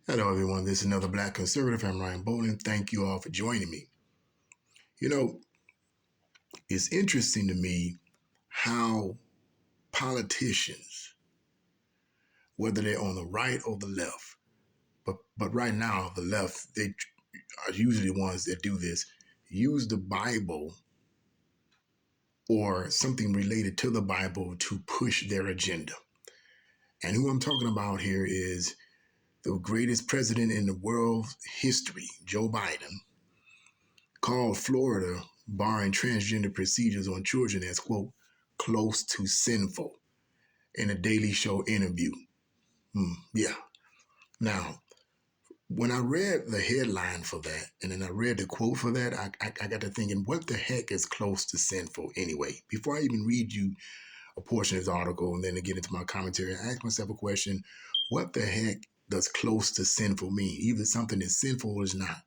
Hello, everyone. This is another Black Conservative. I'm Ryan Bolin. Thank you all for joining me. You know, it's interesting to me how politicians, whether they're on the right or the left, but right now the left, they are usually the ones that do this, use the Bible or something related to the Bible to push their agenda. And who I'm talking about here is the greatest president in the world's history, Joe Biden, called Florida barring transgender procedures on children as, quote, close to sinful in a Daily Show interview. Yeah. Now, when I read the headline for that and then I read the quote for that, I got to thinking, what the heck is close to sinful anyway? Before I even read you a portion of this article and then to get into my commentary, I asked myself a question: what the heck does close to sinful mean? Either something is sinful or is not.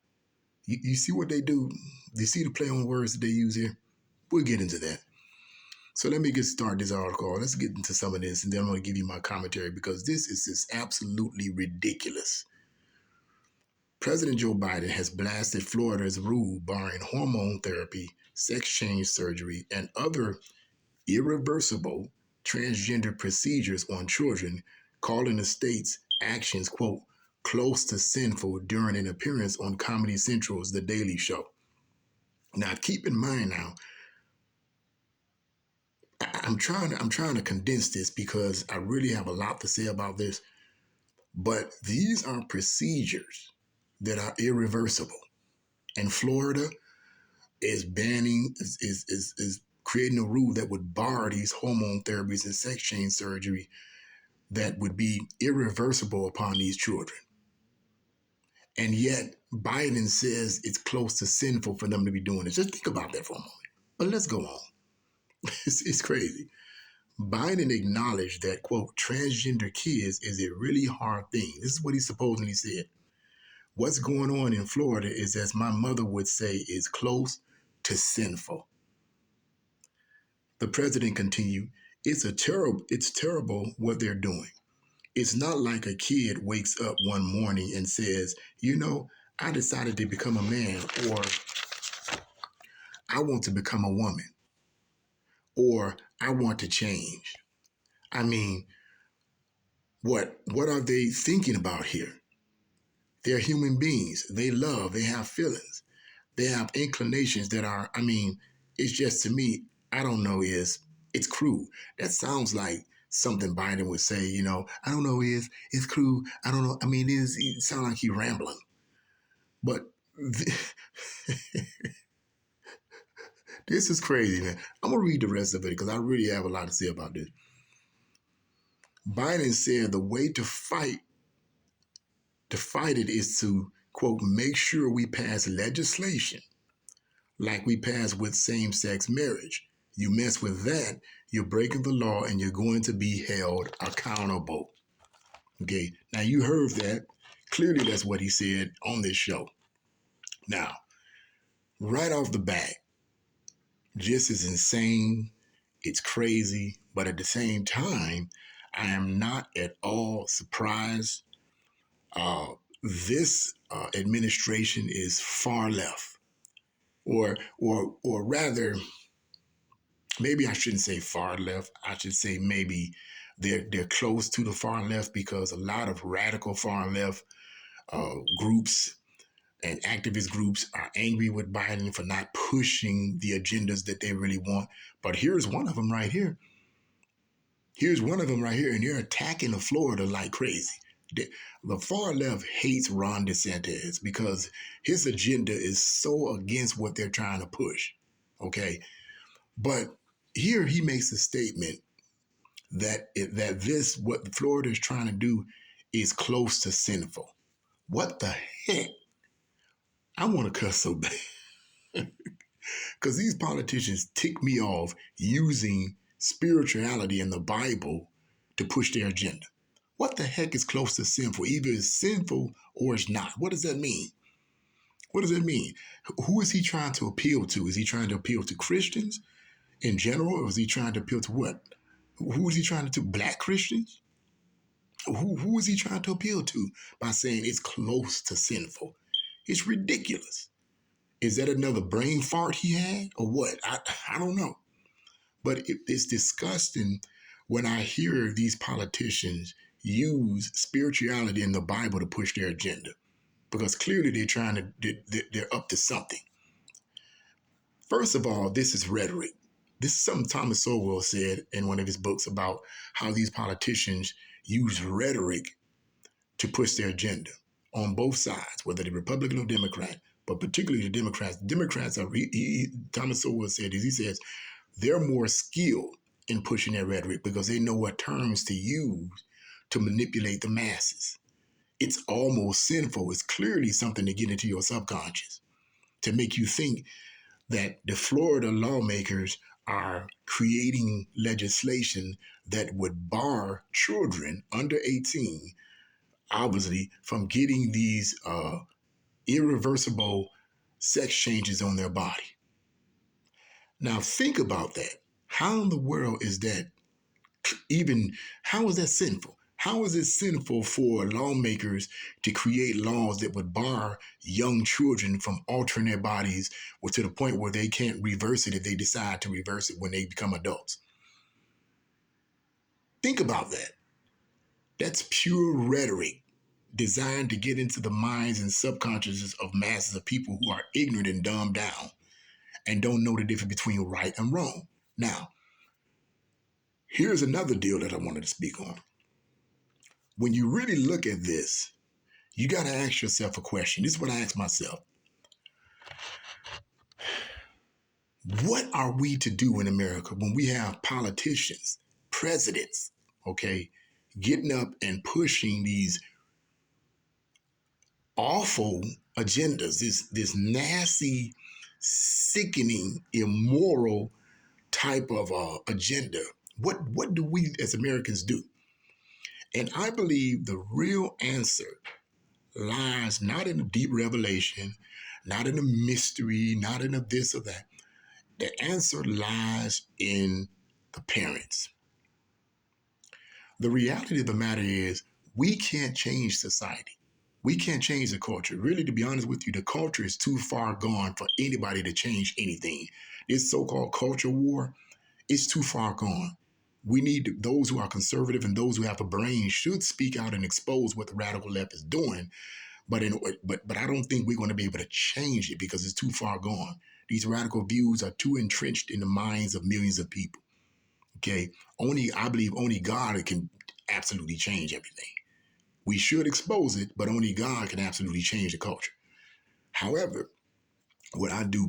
You see what they do? You see the play on words that they use here? We'll get into that. So let me get started this article. Let's get into some of this, and then I'm going to give you my commentary because this is just absolutely ridiculous. President Joe Biden has blasted Florida's rule barring hormone therapy, sex change surgery, and other irreversible transgender procedures on children, calling the state's actions, quote, close to sinful during an appearance on Comedy Central's The Daily Show. Now, keep in mind now, I'm trying to condense this because I really have a lot to say about this. But these are procedures that are irreversible. And Florida is banning is creating a rule that would bar these hormone therapies and sex change surgery that would be irreversible upon these children. And yet Biden says it's close to sinful for them to be doing it. Just think about that for a moment. But let's go on. It's crazy. Biden acknowledged that, quote, transgender kids is a really hard thing. This is what he supposedly said. What's going on in Florida is, as my mother would say, is close to sinful. The president continued, it's terrible what they're doing. It's not like a kid wakes up one morning and says, I decided to become a man, or I want to become a woman, or I want to change. I mean, what are they thinking about here? They're human beings. They love, they have feelings. They have inclinations that are, it's just, to me, I don't know, it's cruel. That sounds like something Biden would say, I don't know, it's cruel. I don't know. It sounds like he's rambling. But this is crazy, man. I'm going to read the rest of it because I really have a lot to say about this. Biden said the way to fight it is to, quote, make sure we pass legislation like we passed with same-sex marriage. You mess with that, you're breaking the law and you're going to be held accountable. Okay, now you heard that. Clearly that's what he said on this show. Now, right off the bat, just as insane, it's crazy, but at the same time, I am not at all surprised. This administration is far left, or rather, maybe I shouldn't say far left. I should say maybe they're close to the far left, because a lot of radical far left groups and activist groups are angry with Biden for not pushing the agendas that they really want. But here's one of them right here. And they're attacking Florida like crazy. The far left hates Ron DeSantis because his agenda is so against what they're trying to push. Okay, but here he makes a statement that what Florida is trying to do is close to sinful. What the heck? I want to cuss so bad because these politicians tick me off using spirituality and the Bible to push their agenda. What the heck is close to sinful? Either it's sinful or it's not. What does that mean? What does that mean? Who is he trying to appeal to? Is he trying to appeal to Christians in general, or is he trying to appeal to what? Who is he trying to Black Christians? Who is he trying to appeal to by saying it's close to sinful? It's ridiculous. Is that another brain fart he had or what? I don't know. But it's disgusting when I hear these politicians use spirituality in the Bible to push their agenda because clearly they're up to something. First of all, this is rhetoric. This is something Thomas Sowell said in one of his books about how these politicians use rhetoric to push their agenda on both sides, whether they're Republican or Democrat, but particularly the Democrats. Democrats are, Thomas Sowell said, he says, they're more skilled in pushing their rhetoric because they know what terms to use to manipulate the masses. It's almost sinful. It's clearly something to get into your subconscious to make you think that the Florida lawmakers are creating legislation that would bar children under 18, obviously, from getting these irreversible sex changes on their body. Now, think about that. How in the world is that even, how is that sinful? How is it sinful for lawmakers to create laws that would bar young children from altering their bodies or to the point where they can't reverse it if they decide to reverse it when they become adults? Think about that. That's pure rhetoric designed to get into the minds and subconsciouses of masses of people who are ignorant and dumbed down and don't know the difference between right and wrong. Now, here's another deal that I wanted to speak on. When you really look at this, you got to ask yourself a question. This is what I ask myself. What are we to do in America when we have politicians, presidents, okay, getting up and pushing these awful agendas, this nasty, sickening, immoral type of agenda? What do we as Americans do? And I believe the real answer lies not in a deep revelation, not in a mystery, not in a this or that. The answer lies in the parents. The reality of the matter is we can't change society. We can't change the culture. Really, to be honest with you, the culture is too far gone for anybody to change anything. This so-called culture war is too far gone. We need those who are conservative and those who have a brain should speak out and expose what the radical left is doing. But I don't think we're going to be able to change it because it's too far gone. These radical views are too entrenched in the minds of millions of people. Okay, I believe only God can absolutely change everything. We should expose it, but only God can absolutely change the culture. However, what I do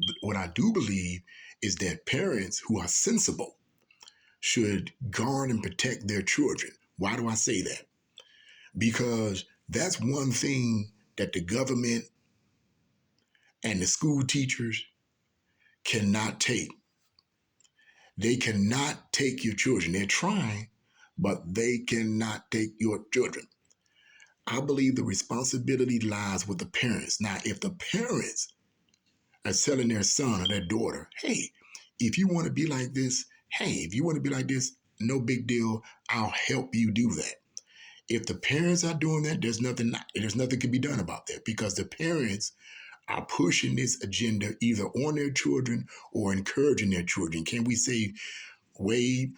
believe is that parents who are sensible should guard and protect their children. Why do I say that? Because that's one thing that the government and the school teachers cannot take. They cannot take your children. They're trying, but they cannot take your children. I believe the responsibility lies with the parents. Now, if the parents are telling their son or their daughter, hey, if you want to be like this, no big deal. I'll help you do that. If the parents are doing that, there's nothing can be done about that because the parents are pushing this agenda either on their children or encouraging their children. Can we say Wade,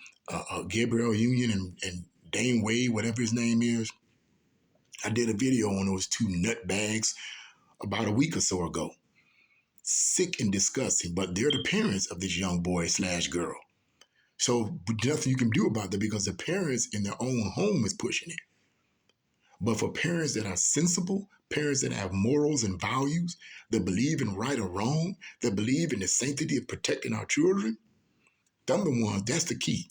Gabriel Union, and Dane Wade, whatever his name is? I did a video on those two nutbags about a week or so ago. Sick and disgusting, but they're the parents of this young boy / girl. So nothing you can do about that because the parents in their own home is pushing it. But for parents that are sensible, parents that have morals and values, that believe in right or wrong, that believe in the sanctity of protecting our children, them the ones, that's the key.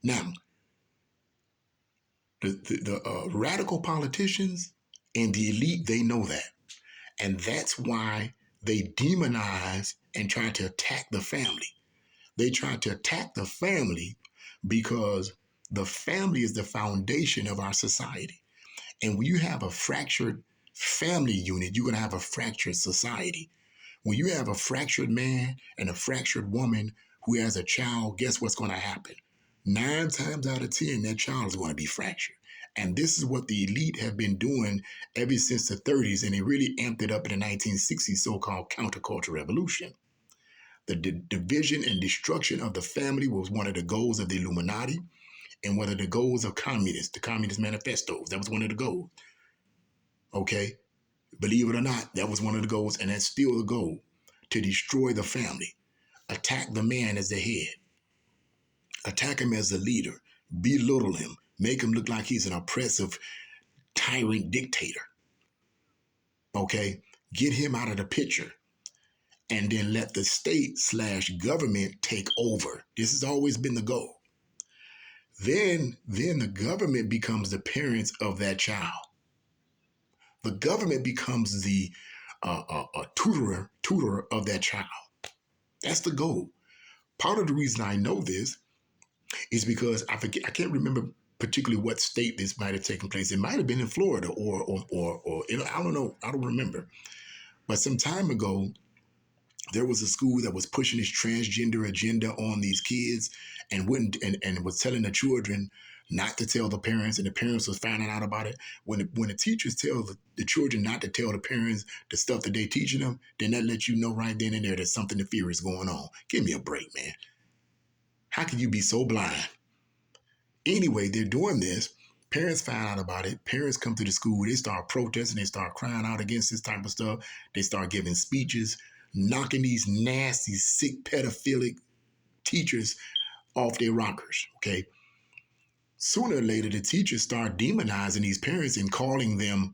Now, the radical politicians and the elite, they know that. And that's why they demonize and try to attack the family. They try to attack the family because the family is the foundation of our society. And when you have a fractured family unit, you're going to have a fractured society. When you have a fractured man and a fractured woman who has a child, guess what's going to happen? 9 times out of 10, that child is going to be fractured. And this is what the elite have been doing ever since the 30s, and they really amped it up in the 1960s so-called counterculture revolution. The division and destruction of the family was one of the goals of the Illuminati and one of the goals of communists, the Communist Manifestos. That was one of the goals. Okay? Believe it or not, that was one of the goals, and that's still the goal, to destroy the family, attack the man as the head, attack him as the leader, belittle him, make him look like he's an oppressive tyrant dictator. Okay? Get him out of the picture, and then let the state/government take over. This has always been the goal. Then the government becomes the parents of that child. The government becomes the tutor of that child. That's the goal. Part of the reason I know this is because I can't remember particularly what state this might have taken place. It might have been in Florida or I don't know. I don't remember. But some time ago, there was a school that was pushing this transgender agenda on these kids and wouldn't and was telling the children not to tell the parents, and the parents was finding out about it. When the teachers tell the children not to tell the parents the stuff that they teaching them, then that lets you know right then and there that something nefarious going on. Give me a break, man. How can you be so blind? Anyway, they're doing this. Parents find out about it. Parents come to the school. They start protesting. They start crying out against this type of stuff. They start giving speeches, knocking these nasty, sick, pedophilic teachers off their rockers, okay? Sooner or later, the teachers start demonizing these parents and calling them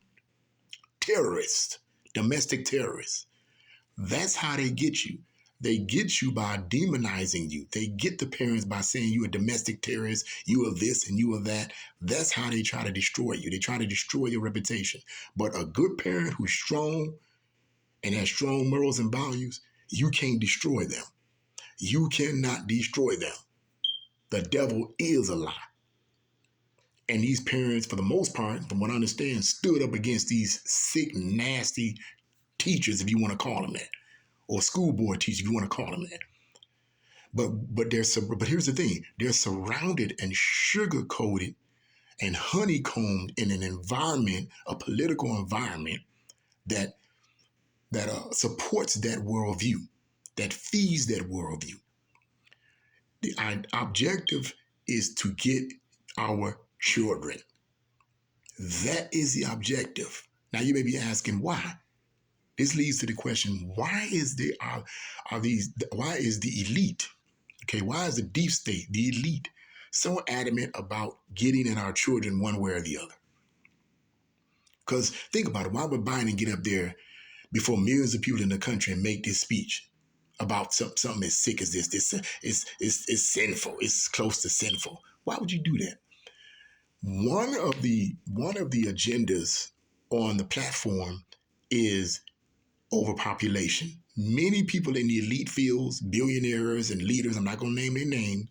terrorists, domestic terrorists. That's how they get you. They get you by demonizing you. They get the parents by saying you a domestic terrorist, you are this and you are that. That's how they try to destroy you. They try to destroy your reputation. But a good parent who's strong and has strong morals and values, you can't destroy them. You cannot destroy them. The devil is a lie. And these parents, for the most part, from what I understand, stood up against these sick, nasty teachers, if you want to call them that, or school board teachers, if you want to call them that. But here's the thing: they're surrounded and sugar coated and honeycombed in an environment, a political environment that supports that worldview, that feeds that worldview. The objective is to get our children. That is the objective. Now you may be asking why. This leads to the question: why is why is the elite, okay, why is the deep state, the elite, so adamant about getting at our children one way or the other? Because think about it, why would Biden get up there before millions of people in the country and make this speech about something as sick as this? This is sinful. It's close to sinful. Why would you do that? One of the agendas on the platform is overpopulation. Many people in the elite fields, billionaires and leaders, I'm not going to name their name,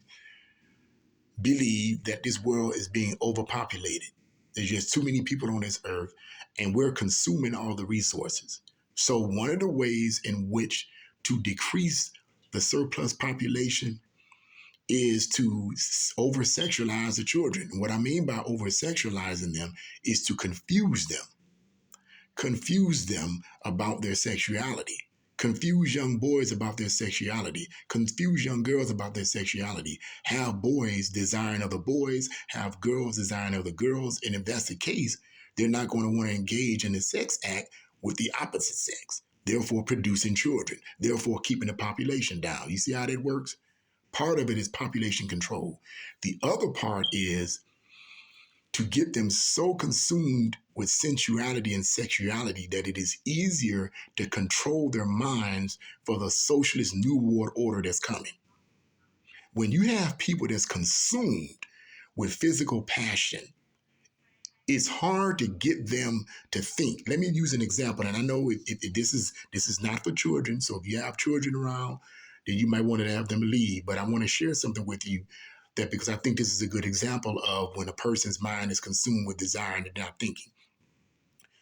believe that this world is being overpopulated. There's just too many people on this earth, and we're consuming all the resources. So one of the ways in which to decrease the surplus population is to over-sexualize the children. And what I mean by over-sexualizing them is to confuse them about their sexuality, confuse young boys about their sexuality, confuse young girls about their sexuality, have boys desiring other boys, have girls desiring other girls. And if that's the case, they're not going to want to engage in the sex act with the opposite sex, therefore producing children, therefore keeping the population down. You see how that works? Part of it is population control. The other part is to get them so consumed with sensuality and sexuality that it is easier to control their minds for the socialist new world order that's coming. When you have people that's consumed with physical passion, it's hard to get them to think. Let me use an example, and I know this is not for children, so if you have children around, then you might want to have them leave. But I want to share something with you that because I think this is a good example of when a person's mind is consumed with desire and they're not thinking.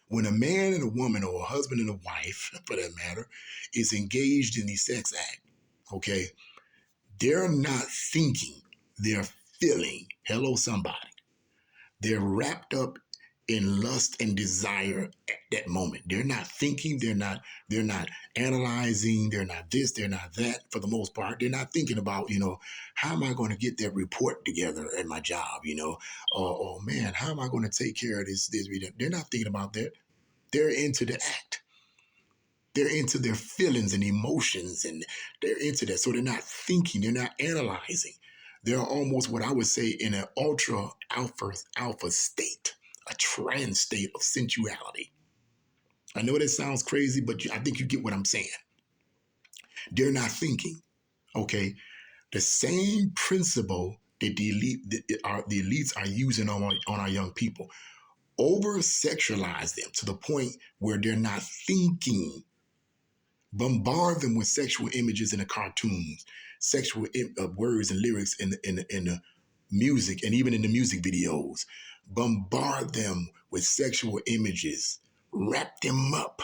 When a man and a woman, or a husband and a wife, for that matter, is engaged in the sex act, okay, they're not thinking, they're feeling. Hello, somebody. They're wrapped up in lust and desire at that moment. They're not thinking, they're not analyzing, they're not this, they're not that for the most part. They're not thinking about, how am I going to get that report together at my job, oh man, how am I going to take care of this? They're not thinking about that. They're into the act. They're into their feelings and emotions, and they're into that. So they're not thinking, they're not analyzing. They're almost what I would say in an ultra alpha state, a trans state of sensuality. I know that sounds crazy, but I think you get what I'm saying. They're not thinking. Okay, the same principle that the elites are using on our young people, over sexualize them to the point where they're not thinking. Bombard them with sexual images in the cartoons, sexual words and lyrics in the music, and even in the music videos. Bombard them with sexual images. Wrap them up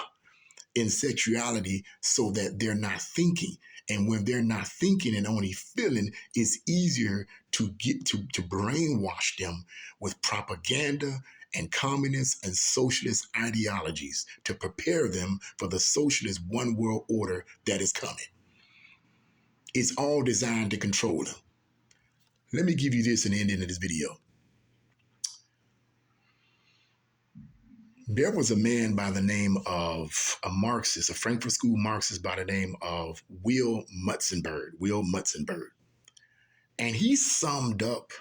in sexuality so that they're not thinking. And when they're not thinking and only feeling, it's easier to get to brainwash them with propaganda and communist and socialist ideologies to prepare them for the socialist one world order that is coming. It's all designed to control them. Let me give you this in the ending of this video. There was a man by the name of a Marxist, a Frankfurt School Marxist by the name of Will Mutzenberg. And he summed up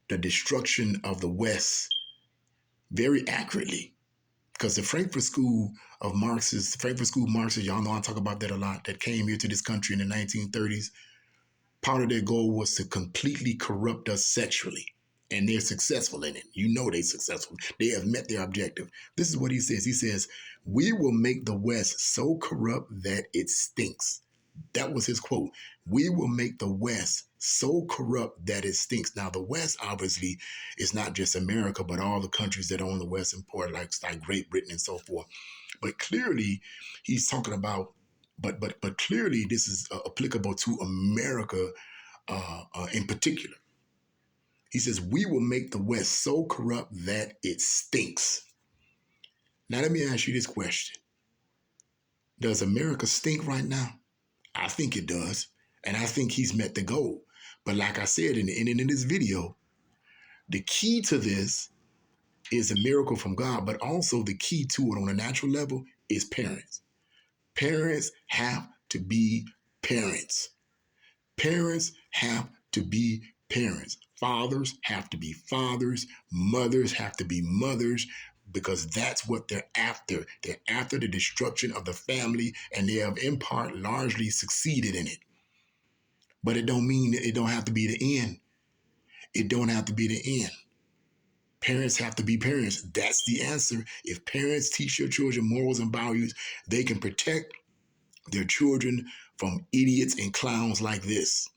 the destruction of the West very accurately. Because the Frankfurt School Marxists, y'all know I talk about that a lot, that came here to this country in the 1930s, part of their goal was to completely corrupt us sexually. And they're successful in it. You know they're successful. They have met their objective. This is what he says. He says, "We will make the West so corrupt that it stinks." That was his quote. "We will make the West so corrupt that it stinks." Now, the West obviously is not just America, but all the countries that own the Western part, like Great Britain and so forth. But clearly, he's talking about. But clearly, this is applicable to America in particular. He says, "We will make the West so corrupt that it stinks." Now, let me ask you this question. Does America stink right now? I think it does. And I think he's met the goal. But like I said in the ending of this video, the key to this is a miracle from God, but also the key to it on a natural level is parents. Parents have to be parents. Parents have to be parents. Fathers have to be fathers. Mothers have to be mothers, because that's what they're after. They're after the destruction of the family, and they have in part largely succeeded in it. But it don't mean it don't have to be the end. It don't have to be the end. Parents have to be parents. That's the answer. If parents teach your children morals and values, they can protect their children from idiots and clowns like this.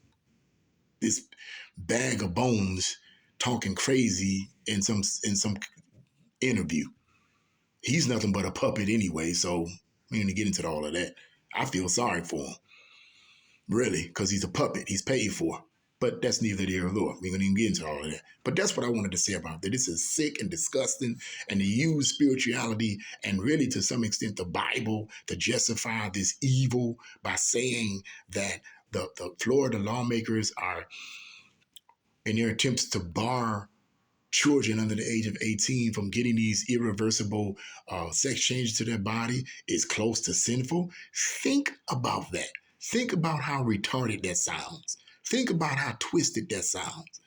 This bag of bones talking crazy in some interview. He's nothing but a puppet anyway, so we need to get into all of that. I feel sorry for him, really, because he's a puppet. He's paid for. But that's neither here nor there. We're going to even get into all of that. But that's what I wanted to say about that. This is sick and disgusting, and to use spirituality and really to some extent the Bible to justify this evil by saying that the Florida lawmakers are, in their attempts to bar children under the age of 18 from getting these irreversible sex changes to their body, is close to sinful. Think about that. Think about how retarded that sounds. Think about how twisted that sounds.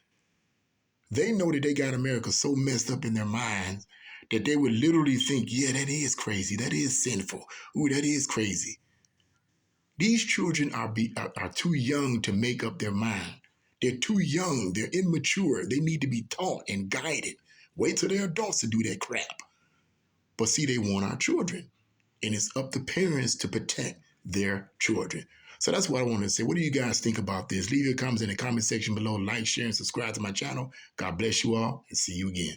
They know that they got America so messed up in their minds that they would literally think, yeah, that is crazy. That is sinful. Ooh, that is crazy. These children are too young to make up their mind. They're too young. They're immature. They need to be taught and guided. Wait till they're adults to do that crap. But see, they want our children. And it's up to parents to protect their children. So that's what I want to say. What do you guys think about this? Leave your comments in the comment section below. Like, share, and subscribe to my channel. God bless you all, and see you again.